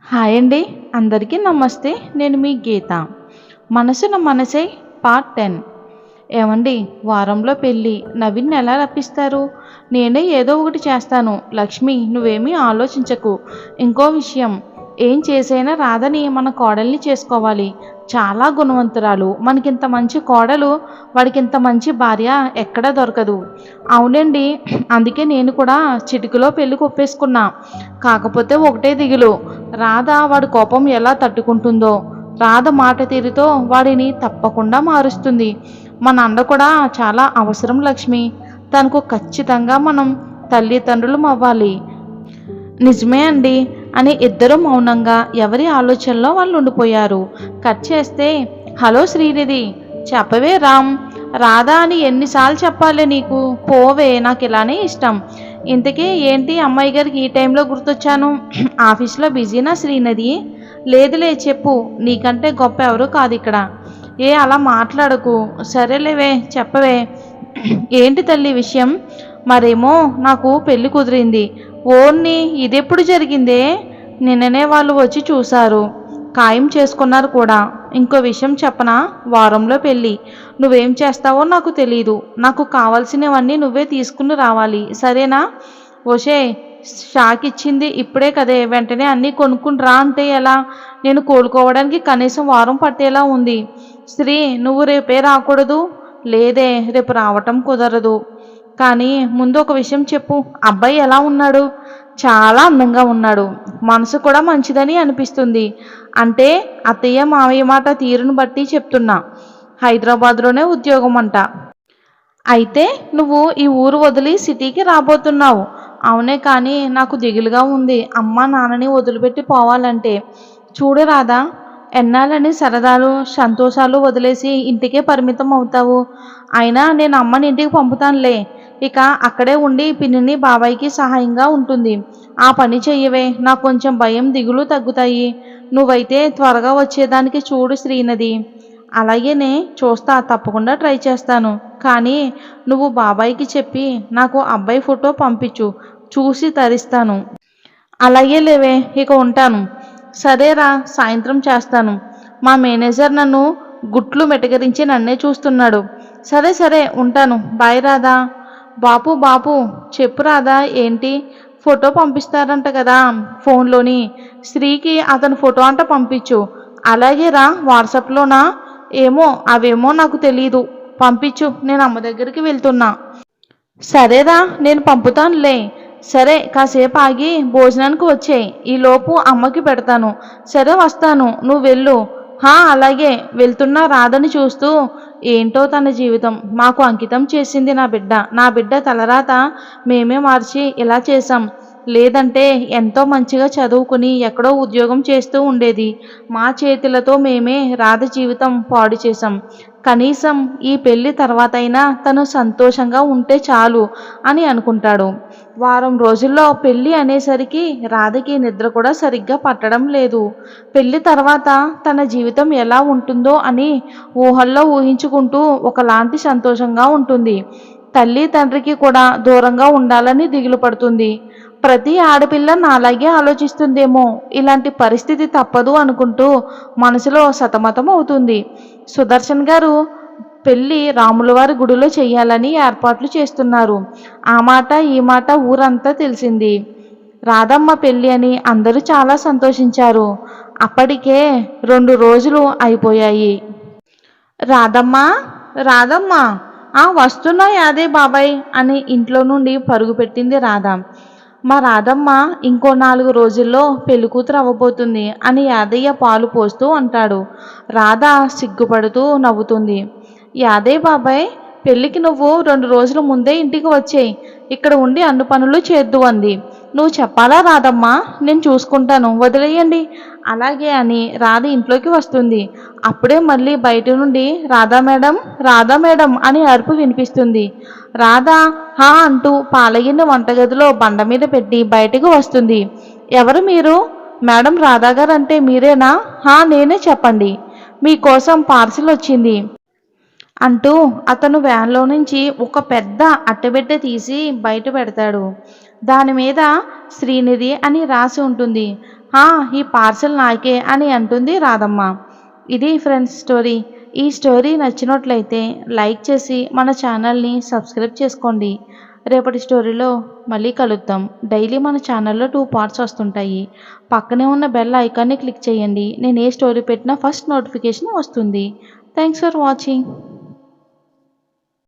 Hi అండి. అందరికీ నమస్తే. నేను మీ గీత. మనసున మనసే పార్ట్ 10. ఏమండి, వారంలో పెళ్ళి, నవీన్ ఎలా రప్పిస్తారు? నేనే ఏదో ఒకటి చేస్తాను. లక్ష్మి, నువ్వేమీ ఆలోచించకు. ఇంకో విషయం, ఏం చేసైనా రాధని మన కోడల్ని చేసుకోవాలి. చాలా గుణవంతురాలు. మనకింత మంచి కోడలు, వాడికింత మంచి భార్య ఎక్కడా దొరకదు. అవునండి, అందుకే నేను కూడా చిటికలో పెళ్లి ఒప్పేసుకున్నా. కాకపోతే ఒకటే దిగులు, రాధ వాడి కోపం ఎలా తట్టుకుంటుందో. రాధ మాట తీరుతో వాడిని తప్పకుండా మారుస్తుంది. మన అండ కూడా చాలా అవసరం లక్ష్మి. తనకు ఖచ్చితంగా మనం తల్లిదండ్రులం అవ్వాలి. నిజమే అండి అని ఇద్దరు మౌనంగా ఎవరి ఆలోచనలో వాళ్ళు ఉండిపోయారు. కట్ చేస్తే, హలో శ్రీనిధి, చెప్పవే రామ్, రాధా అని ఎన్నిసార్లు చెప్పాలి నీకు? పోవే, నాకు ఇలానే ఇష్టం. ఇంతకీ ఏంటి అమ్మాయి గారికి ఈ టైంలో గుర్తొచ్చాను? ఆఫీస్లో బిజీనా శ్రీనిధి? లేదులే, చెప్పు. నీకంటే గొప్ప ఎవరు కాదు ఇక్కడ. అలా మాట్లాడకు. సరేలేవే, చెప్పవే. ఏంటి తల్లి విషయం? మరేమో నాకు పెళ్లి కుదిరింది. ఓర్ని, ఇదెప్పుడు జరిగిందే? నిన్ననే వాళ్ళు వచ్చి చూశారు, ఖాయం చేసుకున్నారు కూడా. ఇంకో విషయం చెప్పనా? వారంలో పెళ్ళి. నువ్వేం చేస్తావో నాకు తెలీదు. నాకు కావాల్సినవన్నీ నువ్వే తీసుకుని రావాలి, సరేనా? ఓషే, షాక్ ఇచ్చింది ఇప్పుడే కదే, వెంటనే అన్నీ కొనుక్కుని రా అంటే ఎలా? నేను కోలుకోవడానికి కనీసం వారం పట్టేలా ఉంది. శ్రీ, నువ్వు రేపే రాకూడదు? లేదే, రేపు రావటం కుదరదు. కానీ ముందు ఒక విషయం చెప్పు, అబ్బాయి ఎలా ఉన్నాడు? చాలా అందంగా ఉన్నాడు. మనసు కూడా మంచిదని అనిపిస్తుంది. అంటే అత్తయ్య మావయ్య మాట తీరును బట్టి చెప్తున్నా. హైదరాబాద్లోనే ఉద్యోగం అంట. అయితే నువ్వు ఈ ఊరు వదిలి సిటీకి రాబోతున్నావు. అవునే, కానీ నాకు దిగులుగా ఉంది అమ్మా నాన్నని వదిలిపెట్టి పోవాలంటే. చూడు రాదా, ఎన్నాళ్ళని సరదాలు సంతోషాలు వదిలేసి ఇంటికే పరిమితం అవుతావు? అయినా నేను అమ్మని ఇంటికి పంపుతానులే. ఇక అక్కడే ఉండి పిన్నిని బాబాయికి సహాయంగా ఉంటుంది. ఆ పని చెయ్యవే, నాకు కొంచెం భయం దిగులు తగ్గుతాయి. నువ్వైతే త్వరగా వచ్చేదానికి చూడు శ్రీనది. అలాగేనే, చూస్తా, తప్పకుండా ట్రై చేస్తాను. కానీ నువ్వు బాబాయికి చెప్పి నాకు అబ్బాయి ఫోటో పంపించు, చూసి తరిస్తాను. అలాగే లేవే, ఇక ఉంటాను. సరేరా, సాయంత్రం చేస్తాను. మా మేనేజర్ నన్ను గుట్లు మెటకరించి నన్నే చూస్తున్నాడు. సరే సరే, ఉంటాను. బాయ్ రాధా. బాపు బాపు, చెప్పు రాధా. ఏంటి? ఫోటో పంపిస్తారంట కదా ఫోన్లోని? శ్రీకి అతని ఫోటో అంట పంపించు. అలాగే రా, వాట్సాప్లోనా? ఏమో, అవేమో నాకు తెలీదు. పంపించు, నేను అమ్మ దగ్గరికి వెళ్తున్నా. సరేరా, నేను పంపుతానులే. సరే, కాసేపు ఆగి భోజనానికి వచ్చేయి. ఈలోపు అమ్మకి పెడతాను. సరే, వస్తాను, నువ్వు వెళ్ళు. అలాగే. వెళ్తున్నా రాధని చూస్తూ, ఏంటో తన జీవితం మాకు అంకితం చేసింది నా బిడ్డ తలరాత మేమే మార్చి ఇలా చేశాం. లేదంటే ఎంతో మంచిగా చదువుకుని ఎక్కడో ఉద్యోగం చేస్తూ ఉండేది. మా చేతులతో మేమే రాధ జీవితం పాడు చేశాం. కనీసం ఈ పెళ్లి తర్వాతైనా తను సంతోషంగా ఉంటే చాలు అని అనుకుంటాడు. వారం రోజుల్లో పెళ్ళి అనేసరికి రాధకి నిద్ర కూడా సరిగ్గా పట్టడం లేదు. పెళ్లి తర్వాత తన జీవితం ఎలా ఉంటుందో అని ఊహల్లో ఊహించుకుంటూ ఒకలాంటి సంతోషంగా ఉంటుంది. తల్లి తండ్రికి కూడా దూరంగా ఉండాలని దిగులు పడుతుంది. ప్రతి ఆడపిల్ల నాలాగే ఆలోచిస్తుందేమో, ఇలాంటి పరిస్థితి తప్పదు అనుకుంటూ మనసులో సతమతం అవుతుంది. సుదర్శన్ గారు పెళ్లి రాములవారి గుడిలో చెయ్యాలని ఏర్పాట్లు చేస్తున్నారు. ఆ మాట ఈ మాట ఊరంతా తెలిసింది. రాధమ్మ పెళ్ళి అని అందరూ చాలా సంతోషించారు. అప్పటికే 2 రోజులు అయిపోయాయి. రాధమ్మ, రాధమ్మ, వస్తున్నా యాదే బాబాయ్ అని ఇంట్లో నుండి పరుగు పెట్టింది రాధ. మా రాధమ్మ ఇంకో 4 రోజుల్లో పెళ్ళికూతురు అవ్వబోతుంది అని యాదయ్య పాలు పోస్తూ అంటాడు. రాధ సిగ్గుపడుతూ నవ్వుతుంది. యాదయ్య బాబాయ్, పెళ్ళికి నువ్వు 2 రోజుల ముందే ఇంటికి వచ్చేయి. ఇక్కడ ఉండి అన్ని పనులు చేద్దు అంది. నువ్వు చెప్పాలా రాధమ్మా? నేను చూసుకుంటాను, వదిలేయండి. అలాగే అని రాధ ఇంట్లోకి వస్తుంది. అప్పుడే మళ్ళీ బయట నుండి రాధా మేడం అని అరుపు వినిపిస్తుంది. రాధ అంటూ పాలగిన్న వంటగదిలో బండ మీద పెట్టి బయటకు వస్తుంది. ఎవరు మీరు? మేడం రాధా గారు అంటే మీరేనా? నేనే, చెప్పండి. మీకోసం పార్సిల్ వచ్చింది అంటూ అతను వ్యాన్లో నుంచి ఒక పెద్ద అట్టబెట్టె తీసి బయట పెడతాడు. దాని మీద శ్రీనిధి అని రాసి ఉంటుంది. "ఆ! ఈ పార్సెల్ నాకే" అని అంటుంది రాధమ్మ. ఇది ఫ్రెండ్స్ స్టోరీ. ఈ స్టోరీ నచ్చినట్లయితే లైక్ చేసి మన ఛానల్‌ని సబ్స్క్రైబ్ చేసుకోండి. రేపటి స్టోరీలో మళ్ళీ కలుద్దాం. డైలీ మన ఛానల్‌లో 2 పార్ట్స్ వస్తుంటాయి. పక్కనే ఉన్న బెల్ ఐకాన్‌ని క్లిక్ చేయండి. నేను ఏ స్టోరీ పెట్టినా ఫస్ట్ నోటిఫికేషన్ వస్తుంది. Thanks for watching.